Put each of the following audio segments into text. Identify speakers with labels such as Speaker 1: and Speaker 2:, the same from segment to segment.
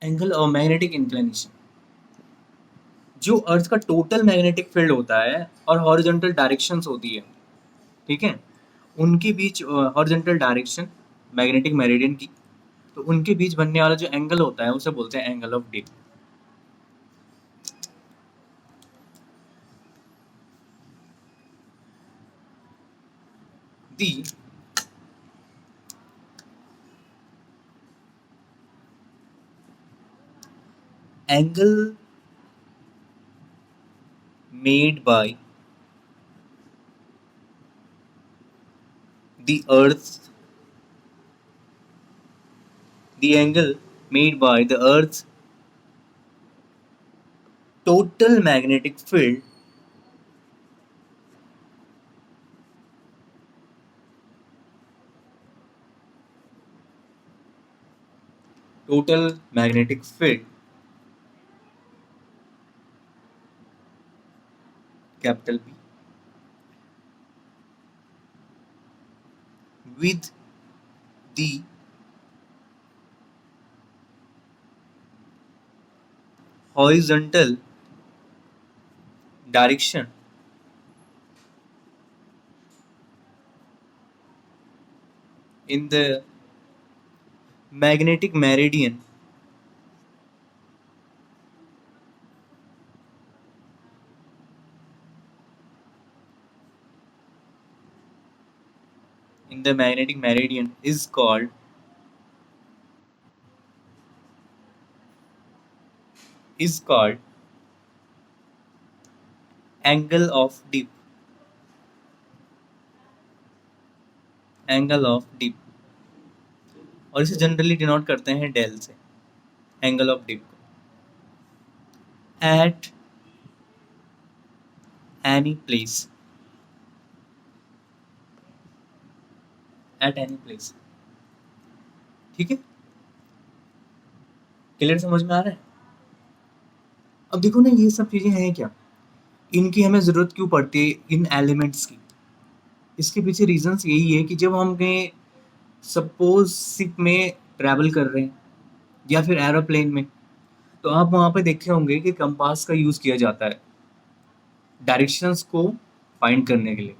Speaker 1: Angle और magnetic inclination, जो अर्थ का टोटल मैग्नेटिक फील्ड होता है और हॉरिजॉन्टल डायरेक्शंस होती है, ठीक है, उनके बीच हॉरिजॉन्टल डायरेक्शन मैग्नेटिक मेरिडियन की, तो उनके बीच बनने वाला जो एंगल होता है उसे बोलते हैं angle of dip. The angle made by the earth the angle made by the earth's total magnetic field total magnetic field, capital P, with the horizontal direction in the magnetic meridian is called is called angle of dip, angle of dip, और इसे generally denote करते हैं del से, angle of dip को, at any place, at any place, ठीक है, clear समझ में आ रहा है? अब देखो ना, ये सब चीजें हैं क्या, इनकी हमें जरूरत क्यों पड़ती है इन एलिमेंट्स की? इसके पीछे रीजंस यही है कि जब हम कहीं सपोज शिप में ट्रैवल कर रहे हैं या फिर एरोप्लेन में, तो आप वहाँ पे देखे होंगे कि कंपास का यूज़ किया जाता है डायरेक्शंस को फाइंड करने के लिए,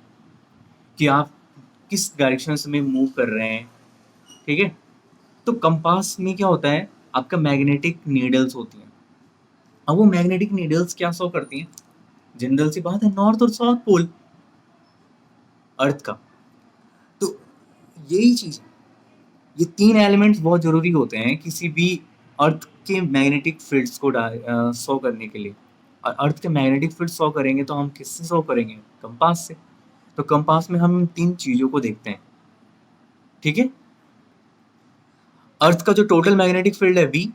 Speaker 1: कि आप किस डायरेक्शन में मूव कर रहे हैं, ठीक है। तो कंपास में क्या होता है, आपका मैग्नेटिक नीडल्स होती हैं। अब वो मैग्नेटिक नीडल्स क्या शो करती हैं? जनरल सी बात है, नॉर्थ और साउथ पोल अर्थ का। तो यही चीज़ है, ये तीन एलिमेंट्स बहुत ज़रूरी होते हैं किसी भी अर्थ के मैग्नेटिक फील्ड्स को शो करने के लिए। और अर्थ के मैग्नेटिक फील्ड शो करेंगे तो हम किससे शो करेंगे? कंपास से। तो कंपास में हम इन तीन चीज़ों को देखते हैं, ठीक है। अर्थ का जो टोटल मैग्नेटिक फील्ड है V,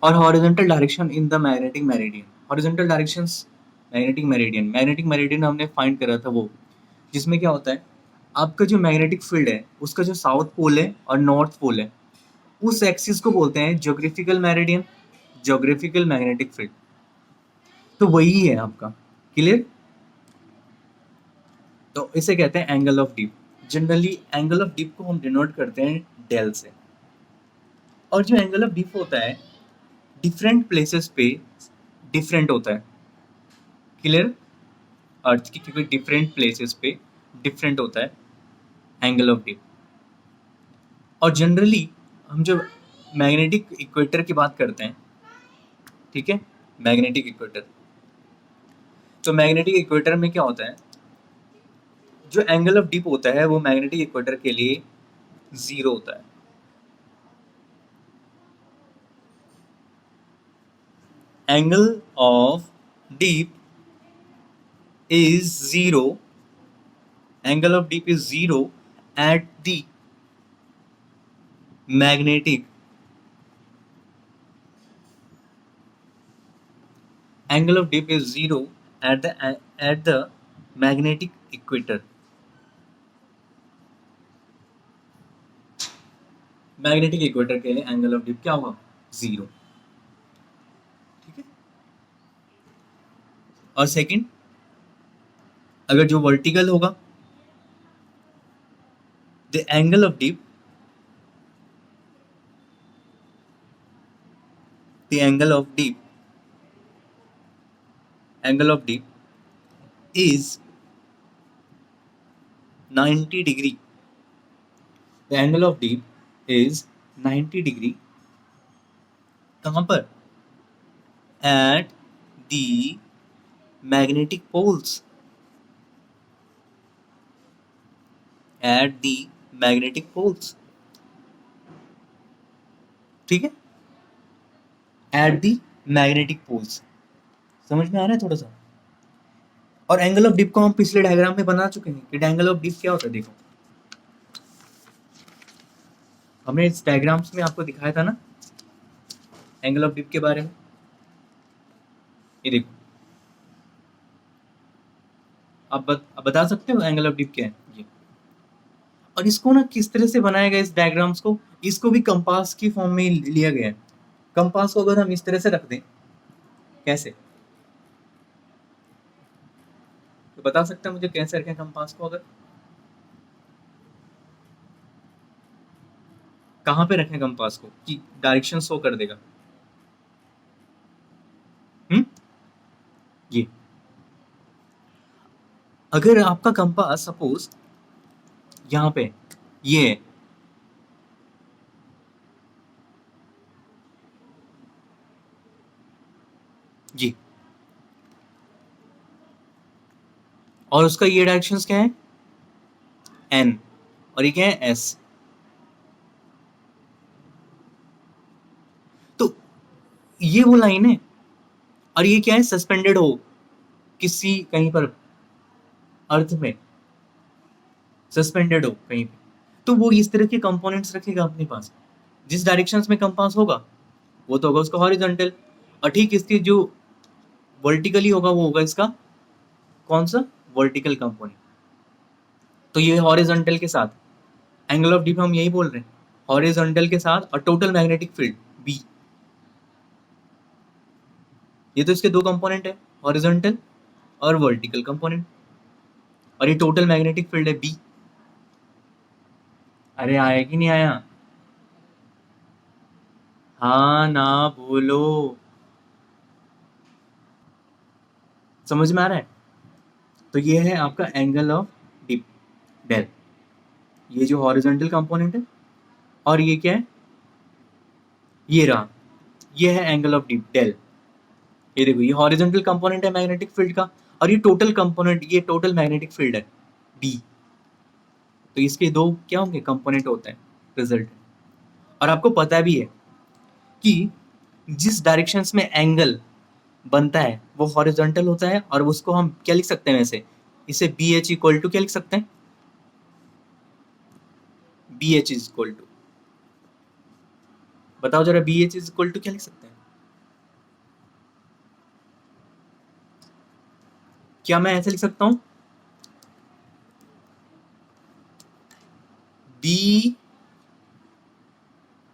Speaker 1: और horizontal direction in the magnetic meridian. Horizontal directions magnetic meridian हमने फाइंड करा था वो, जिसमें क्या होता है, आपका जो मैग्नेटिक फील्ड है उसका जो साउथ पोल है और नॉर्थ पोल है, उस एक्सिस को बोलते हैं geographical meridian, geographical magnetic field. तो वही है आपका, क्लियर? तो इसे कहते हैं angle of deep. Generally angle of deep को हम डिनोट करते हैं डेल से। और जो एंगल ऑफ डीप होता है डिफरेंट प्लेसेस पे डिफरेंट होता है, क्लियर? अर्थ की क्योंकि डिफरेंट प्लेसेस पे डिफरेंट होता है एंगल ऑफ डीप। और जनरली हम जब मैग्नेटिक इक्वेटर की बात करते हैं, ठीक है, मैग्नेटिक इक्वेटर, तो मैग्नेटिक इक्वेटर में क्या होता है, जो एंगल ऑफ डीप होता है वो मैग्नेटिक इक्वेटर के लिए 0 होता है। Angle of deep is 0, angle of dip is 0 at the magnetic angle of dip is 0 at the magnetic equator। Magnetic equator के लिए एंगल ऑफ डिप क्या होगा? 0, ठीक है। और सेकंड, अगर जो वर्टिकल होगा, the angle of dip the angle of dip is 90 degree. The angle of dip is 90 degree. कहाँ पर? At the magnetic poles. At the magnetic poles. ठीक है? At the magnetic poles. समझ में आ रहा है थोड़ा सा? और एंगल ऑफ डिप को हम पिछले डायग्राम में बना चुके हैं कि एंगल ऑफ डिप क्या होता है. देखो, हमने इस डायग्राम्स में आपको दिखाया था ना एंगल ऑफ डिप के बारे में. ये देखो, आप बता सकते हो एंगल ऑफ डिप क्या है ये. और इसको ना किस तरह से बनाया गया इस डायग्राम्स को, इसको भी कंपास की फॉर्म में लिया गया है. कंपास को अगर हम इस तरह से रख दें, कैसे, तो बता सकते हैं मुझे कैसे रखें कंपास को. अगर कहाँ पे रखें कंपास को कि डायरेक्शन शो कर देगा. ये अगर आपका कंपास सपोज यहाँ पे ये है, जी, और उसका ये डायरेक्शंस क्या है, एन, और ये क्या है, एस. तो ये वो लाइन है, और ये क्या है, सस्पेंडेड हो किसी कहीं पर अर्थ में, सस्पेंडेड हो कहीं पे, तो वो इस तरह के कंपोनेंट्स रखेगा अपने पास. जिस डायरेक्शंस में कंपास होगा वो तो होगा उसका हॉरिजॉन्टल, और ठीक इसके जो वर्टिकली होगा वो होगा इसका कौन सा, वर्टिकल कंपोनेंट. तो ये हॉरिजॉन्टल के साथ एंगल ऑफ डिप हम यही बोल रहे हैं, हॉरिजॉन्टल के साथ और टोटल मैग्नेटिक फील्ड बी. ये तो इसके दो कंपोनेंट है, हॉरिजॉन्टल और वर्टिकल कंपोनेंट, और ये टोटल मैग्नेटिक फील्ड है बी. अरे आया कि नहीं आया, हाँ ना बोलो, समझ में आ रहा है. तो ये है आपका एंगल ऑफ डिप, डेल. ये जो हॉरिजॉन्टल कंपोनेंट है, और ये क्या है, ये रहा, ये है एंगल ऑफ डिप, डेल. ये देखो, ये हॉरिजॉन्टल कंपोनेंट है मैग्नेटिक फील्ड का, और ये टोटल कंपोनेंट, ये टोटल मैग्नेटिक फील्ड है बी. तो इसके दो क्या होंगे, कंपोनेंट होते हैं रिजल्ट. और आपको पता भी है कि जिस डायरेक्शंस में एंगल बनता है वो हॉरिजॉन्टल होता है, और उसको हम क्या लिख सकते हैं, वैसे इसे बी एच इक्वल टू क्या लिख सकते हैं, B H is equal to, बताओ जरा, B H is equal to क्या लिख सकते हैं. क्या मैं ऐसे लिख सकता हूं, बी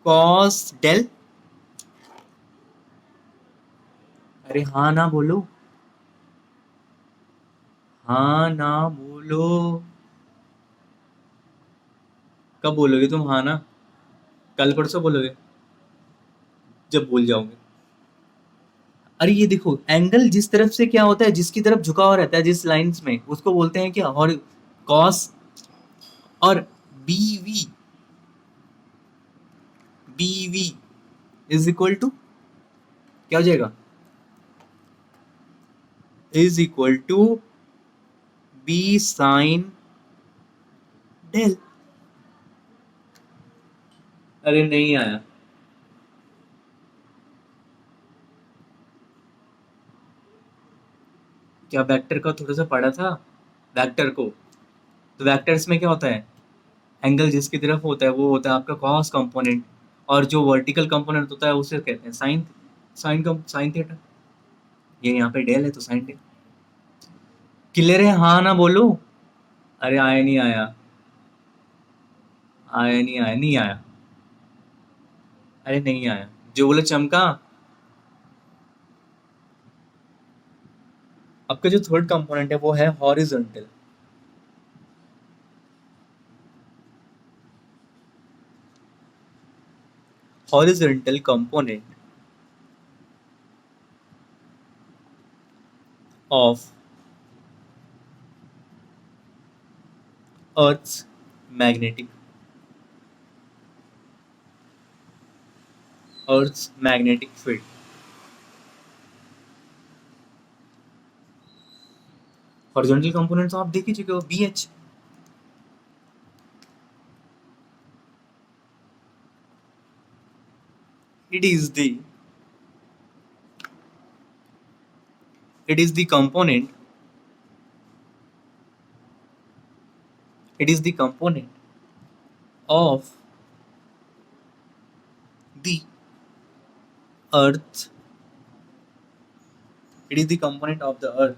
Speaker 1: कॉस डेल. अरे हाँ ना बोलो, हाँ ना बोलो, कब बोलोगे तुम हाँ ना, कल परसों बोलोगे, जब भूल जाओगे. अरे ये देखो, एंगल जिस तरफ से क्या होता है, जिसकी तरफ झुका हुआ रहता है जिस लाइंस में, उसको बोलते हैं क्या, और कॉस. और B V, B V is equal to क्या हो जाएगा, is equal to B sine del. अरे नहीं आया, क्या वेक्टर का थोड़ा सा पढ़ा था वेक्टर को. तो वेक्टर्स में क्या होता है, एंगल जिसकी तरफ होता है वो होता है आपका कॉस कंपोनेंट, और जो वर्टिकल कंपोनेंट होता है उसे कहते हैं साइन, साइन थीटा. ये यहाँ पे डेल है तो साइन डेल. क्लियर है, हाँ ना बोलो. अरे आया नहीं आया, आया नहीं आया, नहीं आया, अरे नहीं आया, जो बोले चमका. आपका जो थर्ड कंपोनेंट है वो है horizontal. Horizontal component of Earth's magnetic field. Horizontal components आप देख ही चुके हो, BH. It is the component. It is the component of the Earth. It is the component of the Earth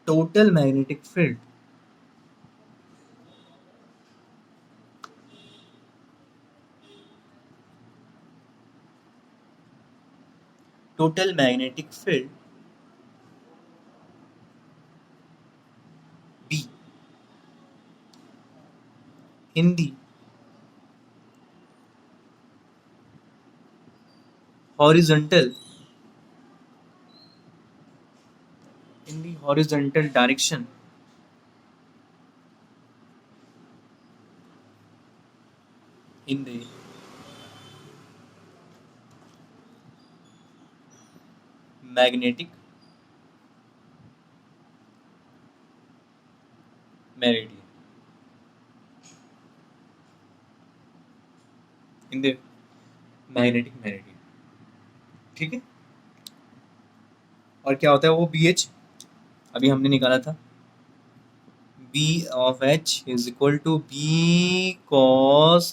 Speaker 1: total magnetic field. Total magnetic field B in the horizontal direction in the magnetic meridian. In the magnetic meridian. ठीक है. और क्या होता है वो BH? अभी हमने निकाला था. B of H is equal to B cos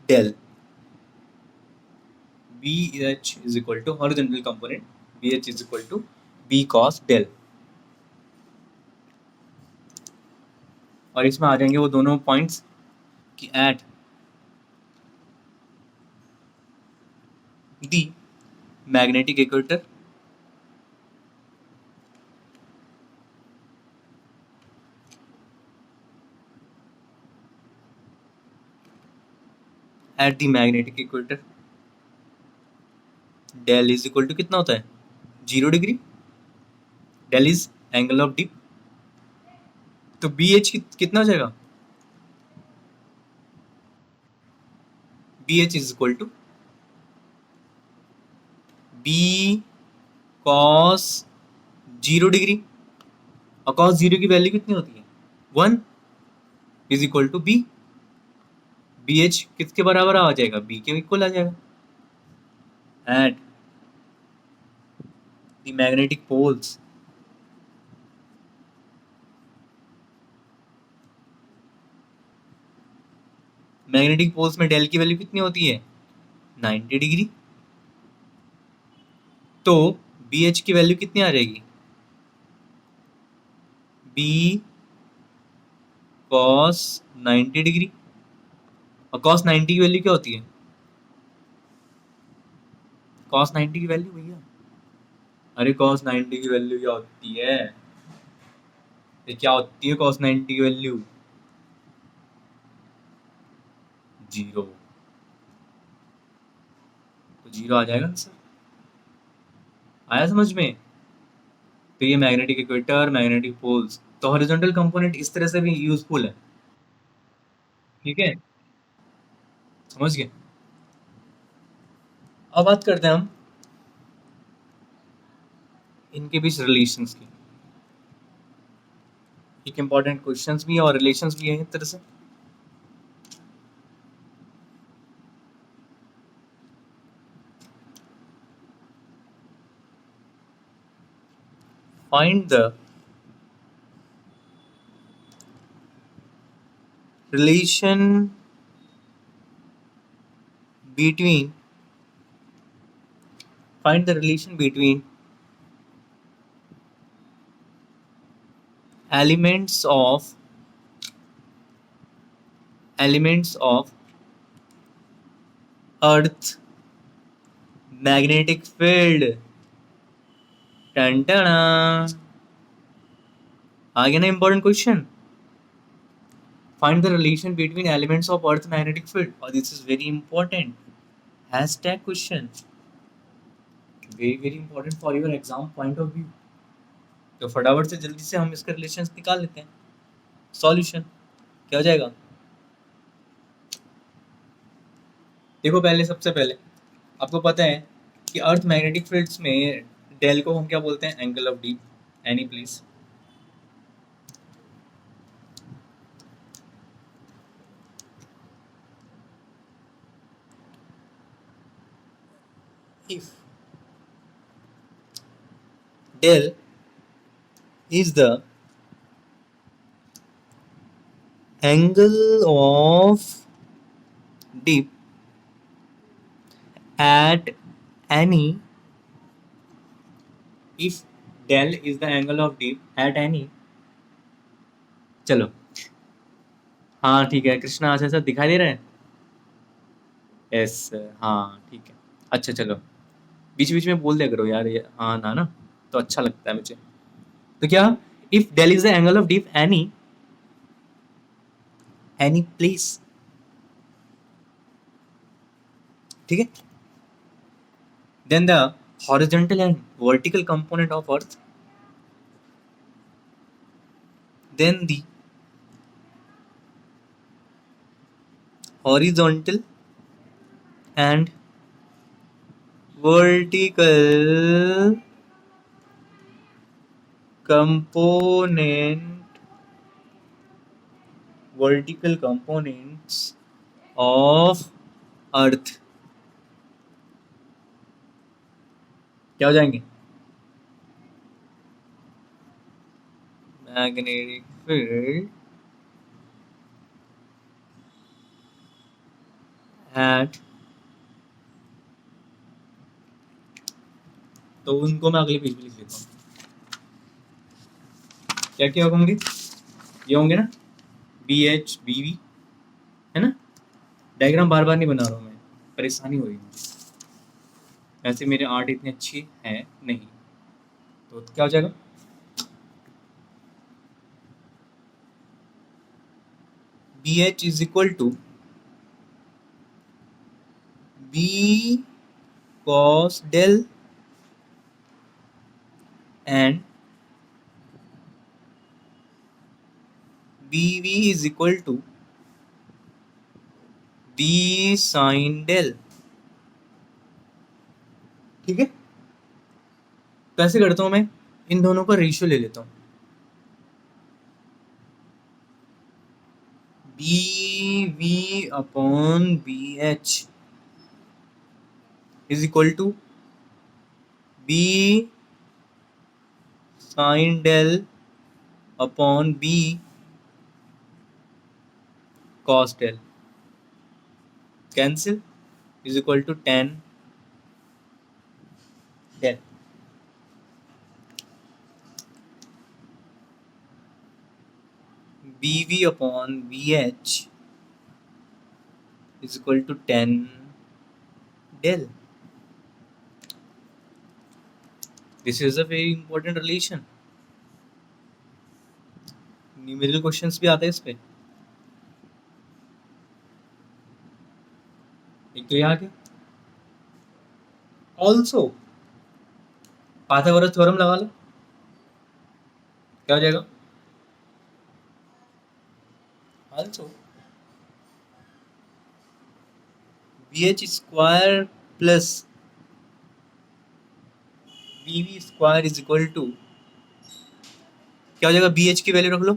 Speaker 1: del. BH is equal to horizontal component. BH is equal to B cos del. और इसमें आ जाएंगे वो दोनों पॉइंट्स कि at the magnetic equator del is equal to कितना होता है 0 degree. Del is angle of dip. तो BH कितना हो जाएगा BH is equal to B cos 0 degree. और cos 0 की वैल्यू कितनी होती है 1 is equal to B. BH किसके बराबर आ जाएगा B के इक्वल आ जाएगा. एट द मैग्नेटिक पोल्स में डेल की वैल्यू कितनी होती है 90 डिग्री. तो BH की वैल्यू कितनी आ जाएगी B cos 90 डिग्री. और cos 90 की वैल्यू क्या होती है cos 90 की वैल्यू भैया. अरे cos 90 की वैल्यू क्या होती है ये क्या होती है cos 90 की वैल्यू 0. तो 0 आ जाएगा सर. आया समझ में. तो ये मैग्नेटिक इक्वेटर मैग्नेटिक पोल्स. तो हॉरिजॉन्टल कंपोनेंट इस तरह से भी यूजफुल है. ठीक है समझ गए. अब बात करते हैं हम इनके बीच रिलेशंस की. एक इंपॉर्टेंट क्वेश्चंस भी है और रिलेशंस भी है एक तरह से. Find the relation between elements of earth magnetic field. टंटना आ गया ना important question. Find the relation between elements of earth magnetic field. Oh, this is very important. Hashtag question. Very, very important for your exam point of view. तो फटाफट से जल्दी से हम इसका relation निकाल लेते हैं। सॉल्यूशन क्या हो जाएगा? देखो पहले, सबसे पहले आपको पता है कि अर्थ मैग्नेटिक फील्ड्स में डेल को हम क्या बोलते हैं? Angle of D. Any please. If del is the angle of dip at any, if del is the angle of dip at any, चलो हाँ ठीक है, कृष्णा आशा सर दिखाई दे रहा है? यस हाँ ठीक है। अच्छा चलो, बीच बीच में बोल दिया करो यार, ये हाँ ना तो अच्छा लगता है मुझे। तो क्या, if del is the angle of dip any place, ठीक है, then the horizontal and vertical component of earth, then the horizontal and vertical components of earth क्या हो जाएंगे? मैग्नेटिक फील्ड एट, तो उनको मैं अगले पेज पे लिख लेता हूँ। क्या क्या होंगे? ये होंगे ना, बी एच बी वी, है ना। डायग्राम बार बार नहीं बना रहा हूँ मैं, परेशानी हो रही मुझे, वैसे मेरे आर्ट इतनी अच्छी है नहीं। तो क्या हो जाएगा? B H is equal to B cos del and BV is equal to B sin del, ठीक है। तो ऐसे करता हूं मैं, इन दोनों का रेशियो ले लेता हूं, B V upon B H is equal to B sine del upon B cos del, cancel, is equal to tan del. B V upon B H is equal to 10 del. This is a very important relation. Numerical questions भी आते हैं इस पे। एक तो यहाँ के also Pythagoras theorem लगा लो, क्या हो जाएगा? Also B H square plus B V square is equal to, क्या हो जाएगा? बी एच की वैल्यू रख लो,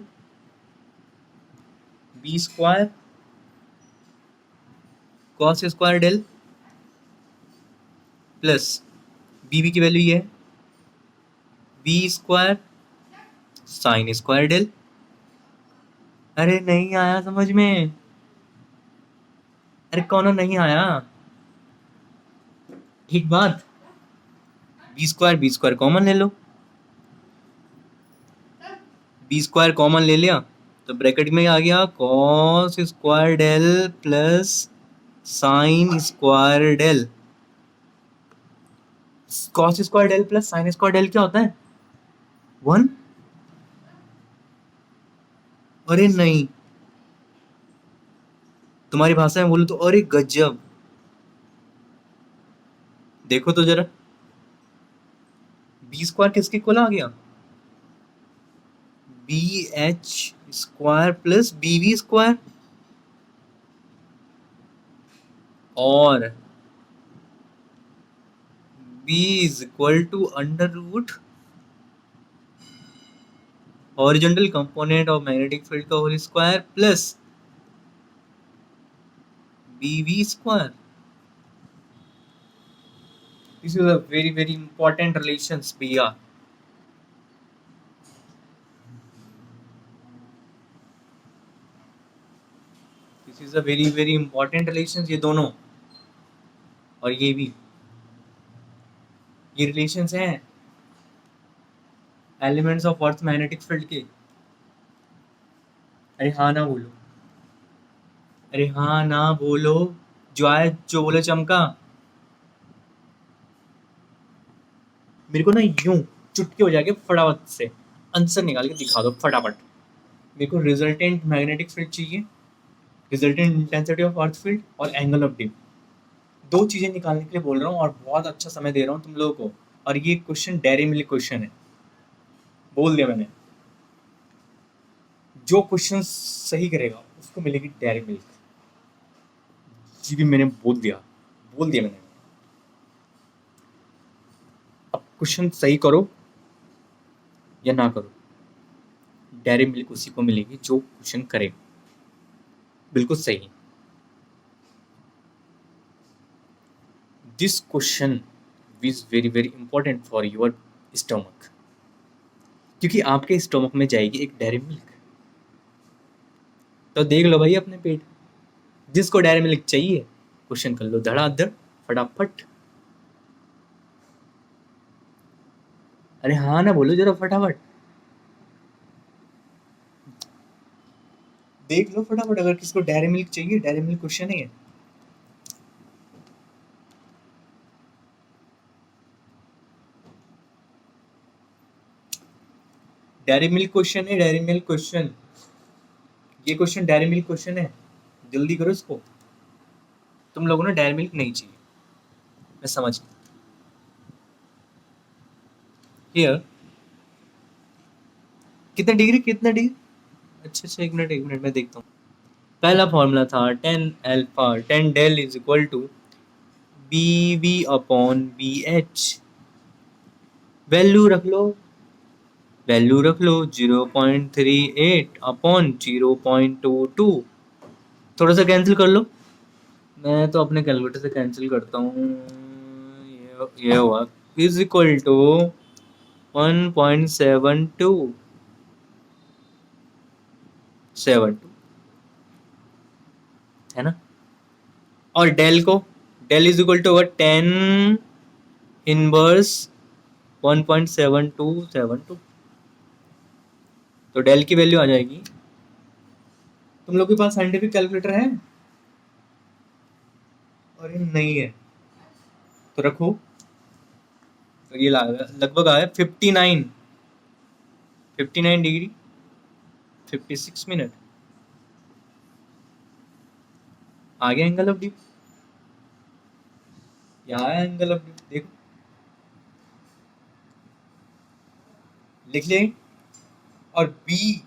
Speaker 1: B square cos square del plus B V की वैल्यू ये है B square sine square del. अरे नहीं आया समझ में? अरे कौन नहीं आया? ठीक बात, बी स्क्वायर कॉमन ले लो, बी स्क्वायर कॉमन ले लिया तो ब्रैकेट में आ गया cos square del plus sine square del. Cos square del plus sine square del क्या होता है? 1। अरे नहीं, तुम्हारी भाषा में बोलो तो अरे गजब, देखो तो जरा, बी स्क्वायर किसके इक्वल आ गया? H square plus B V square और B is equal to under root horizontal component of magnetic field का whole square plus B V square. This is a very very important relations भैया. This is a very very important relations ये दोनों और ये भी ये relations हैं elements of earth magnetic field के. अरे हाँ ना बोलो, अरे हाँ ना बोलो, जो आए जो बोले चमका. मेरे को ना यूं चुटकी हो जाके फटाफट से आंसर निकाल के दिखा दो फटाफट. मेरे को रिजल्टेंट मैग्नेटिक फील्ड चाहिए, resultant intensity of earth field और एंगल ऑफ डी. दो चीजें निकालने के लिए बोल रहा हूँ और बहुत अच्छा समय दे रहा हूँ तुम लोगों को. और ये क्वेश्चन डेयरी मिल्क क्वेश्चन है, बोल दिया मैंने. जो क्वेश्चन सही करेगा उसको मिलेगी डेयरी मिल्क. जी भी मैंने बोल दिया मैंने. अब क्वेश्चन सही करो या ना करो, डेयरी मिल्क उसी को मिलेगी जो क्वेश्चन करे बिल्कुल सही. This question is very very important for your stomach, क्योंकि आपके स्टमक में जाएगी एक डेयरी मिल्क. तो देख लो भाई अपने पेट, जिसको डेयरी मिल्क चाहिए क्वेश्चन कर लो धड़ाधड़ फटाफट. अरे हाँ ना बोलो जरा फटाफट, देख लो फटाफट. अगर किसको डेयरी मिल्क चाहिए, डेयरी मिल्क क्वेश्चन है. डेयरी मिल्क क्वेश्चन है, डेयरी मिल्क क्वेश्चन. ये क्वेश्चन डेयरी मिल्क क्वेश्चन है, जल्दी करो इसको. तुम लोगों ने डेयरी मिल्क नहीं चाहिए, मैं समझ गया. हियर कितना डिग्री, कितना डिग्री. अच्छा एक मिनट मैं देखता हूँ. पहला फॉर्मूला था tan alpha, tan del is equal to B V upon B H. Value रख लो 0.38 अपॉन 0.22. थोड़ा सा कैंसिल कर लो, मैं तो अपने कैलकुलेटर से कैंसिल करता हूँ. ये हुआ इज इक्वल टू 1.72 है ना. और del is equal to 10 inverse 1.7272. तो डेल की वैल्यू आ जाएगी. तुम लोग के पास साइंटिफिक कैलकुलेटर है? और नहीं है तो रखो. तो ये लगभग आया 59 डिग्री 56 मिनट. आ गया एंगल ऑफ डी. यहाँ आया एंगल ऑफ डी, देखो लिख ले. और बी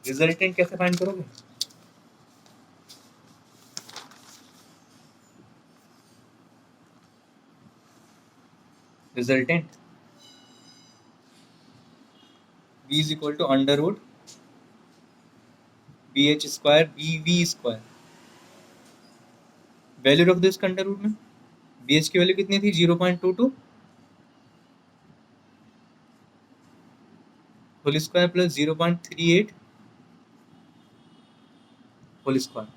Speaker 1: रिजल्टेंट कैसे फाइंड करोगे? Resultant B is equal to under root B H square B V square. Value रख दो इसका अंडर रूट में. बी एच की वैल्यू कितनी थी? 0.22 whole square plus 0.38 whole square.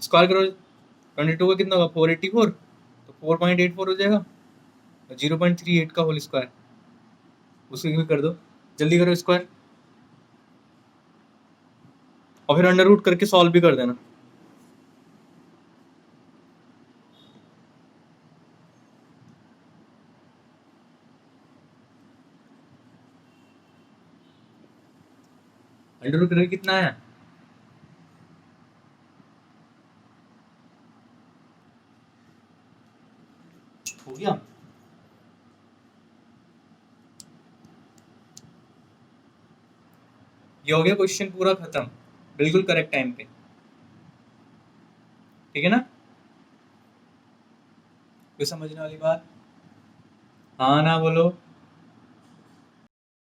Speaker 1: Square करो 22 का कितना होगा? 484. तो 4.84 हो जाएगा. 0.38 का होल स्क्वायर उसको भी कर दो, जल्दी करो स्क्वायर. और फिर अंडर रूट करके सॉल्व भी कर देना. अंडर रूट करके कितना आया? हो गया. ये हो गया क्वेश्चन पूरा खत्म, बिल्कुल करेक्ट टाइम पे। ठीक है ना, कोई समझने वाली बात? हाँ ना बोलो।